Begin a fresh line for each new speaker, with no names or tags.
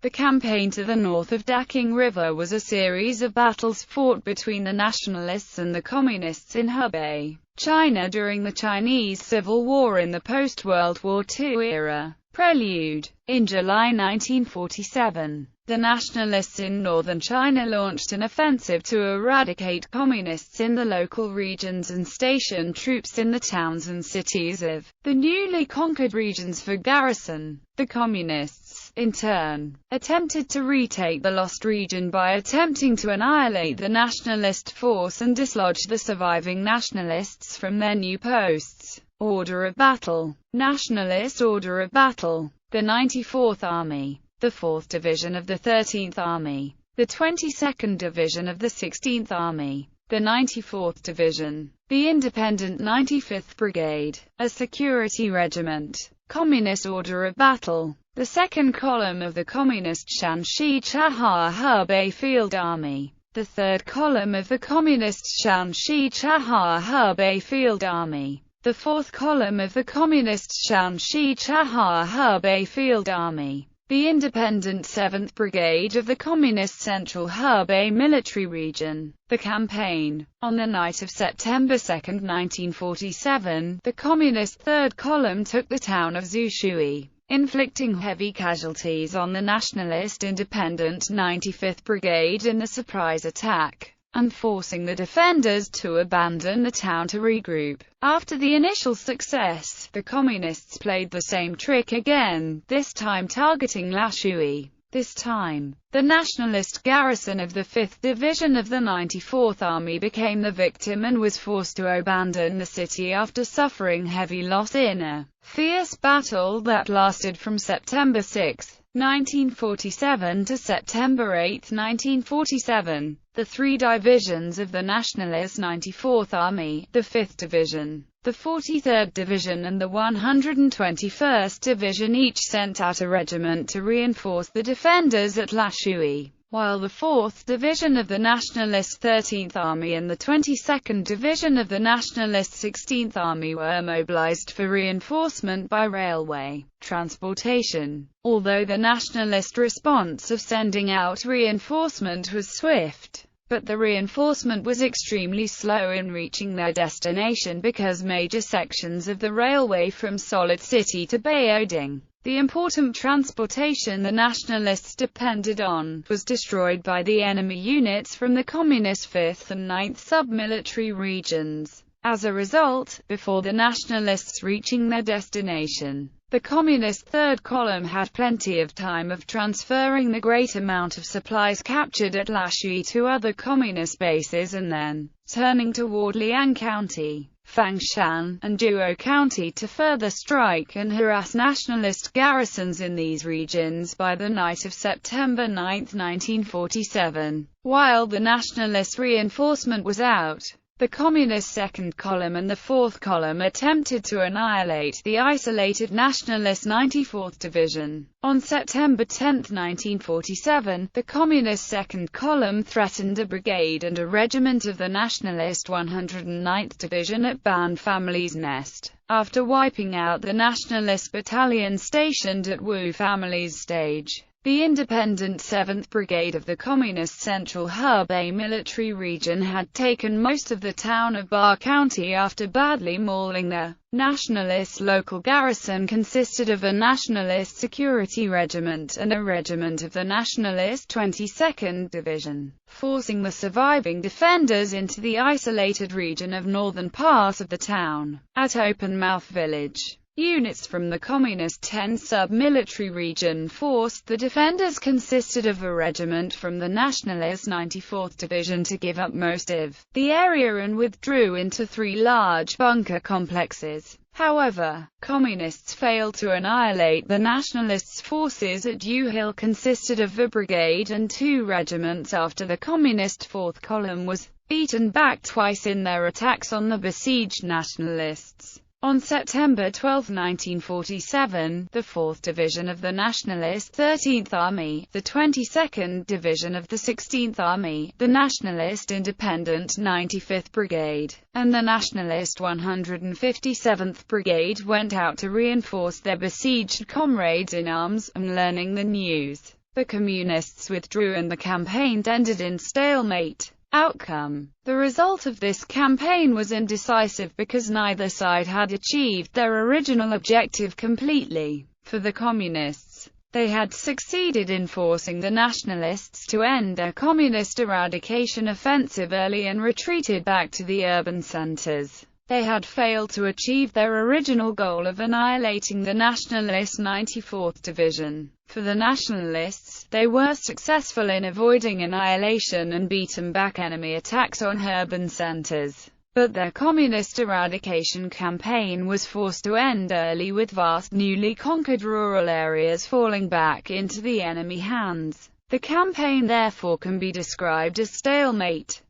The campaign to the north of Daqing River was a series of battles fought between the nationalists and the communists in Hebei, China during the Chinese Civil War in the post-World War II era. Prelude. In July 1947, the nationalists in northern China launched an offensive to eradicate communists in the local regions and station troops in the towns and cities of the newly conquered regions for garrison. The communists, in turn, attempted to retake the lost region by attempting to annihilate the nationalist force and dislodge the surviving nationalists from their new posts. Order of battle. Nationalist order of battle. The 94th Army, the 4th Division of the 13th Army, the 22nd Division of the 16th Army, the 94th Division, the independent 95th Brigade, a security regiment. Communist order of battle. The 2nd Column of the Communist Shanxi Chaha Hebei Field Army, the 3rd Column of the Communist Shanxi Chaha Hebei Field Army, the 4th Column of the Communist Shanxi Chaha Hebei Field Army, the independent 7th Brigade of the Communist Central Hebei Military Region. The campaign. On the night of September 2, 1947, the Communist 3rd Column took the town of Zushui, inflicting heavy casualties on the nationalist independent 95th Brigade in the surprise attack, and forcing the defenders to abandon the town to regroup. After the initial success, the communists played the same trick again, this time targeting Lashui. This time, the nationalist garrison of the 5th Division of the 94th Army became the victim and was forced to abandon the city after suffering heavy loss in a fierce battle that lasted from September 6, 1947 to September 8, 1947. The three divisions of the nationalist 94th Army, the 5th Division, the 43rd Division and the 121st Division each sent out a regiment to reinforce the defenders at Lashui, while the 4th Division of the Nationalist 13th Army and the 22nd Division of the Nationalist 16th Army were mobilized for reinforcement by railway transportation. Although the nationalist response of sending out reinforcement was swift, but the reinforcement was extremely slow in reaching their destination because major sections of the railway from Solid City to Baoding, the important transportation the nationalists depended on, was destroyed by the enemy units from the Communist 5th and 9th sub-military regions. As a result, before the nationalists reaching their destination, the Communist 3rd Column had plenty of time of transferring the great amount of supplies captured at Lashui to other Communist bases and then turning toward Liang County, Fangshan, and Duo County to further strike and harass nationalist garrisons in these regions by the night of September 9, 1947. While the nationalist reinforcement was out, the Communist 2nd Column and the 4th Column attempted to annihilate the isolated nationalist 94th Division. On September 10, 1947, the Communist 2nd Column threatened a brigade and a regiment of the nationalist 109th Division at Ban Family's Nest, after wiping out the nationalist battalion stationed at Wu Family's Stage. The independent 7th Brigade of the Communist Central Hebei Military Region had taken most of the town of Ba County after badly mauling the nationalist local garrison consisted of a nationalist security regiment and a regiment of the nationalist 22nd Division, forcing the surviving defenders into the isolated region of northern part of the town. At Open Mouth Village, units from the Communist 10 sub-military region forced the defenders consisted of a regiment from the Nationalist 94th Division to give up most of the area and withdrew into three large bunker complexes. However, Communists failed to annihilate the Nationalists' forces at U Hill consisted of a brigade and two regiments after the Communist 4th Column was beaten back twice in their attacks on the besieged Nationalists. On September 12, 1947, the 4th Division of the Nationalist 13th Army, the 22nd Division of the 16th Army, the Nationalist Independent 95th Brigade, and the Nationalist 157th Brigade went out to reinforce their besieged comrades in arms, and learning the news, The Communists withdrew and the campaign ended in stalemate. Outcome: the result of this campaign was indecisive because neither side had achieved their original objective completely. For the Communists, they had succeeded in forcing the Nationalists to end their communist eradication offensive early and retreated back to the urban centers. They had failed to achieve their original goal of annihilating the Nationalist 94th Division. For the Nationalists, they were successful in avoiding annihilation and beaten back enemy attacks on urban centers. But their communist eradication campaign was forced to end early, with vast newly conquered rural areas falling back into the enemy hands. The campaign therefore can be described as stalemate.